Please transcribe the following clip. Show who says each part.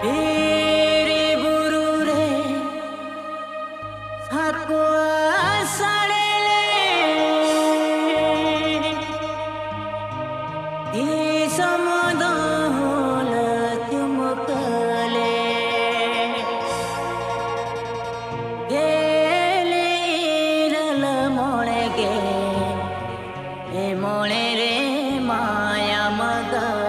Speaker 1: तेरे बुरुरे साको आसड़ेले ये समदोल चुमकले गेले इरल मोळे गे ए मोळे रे माया मगा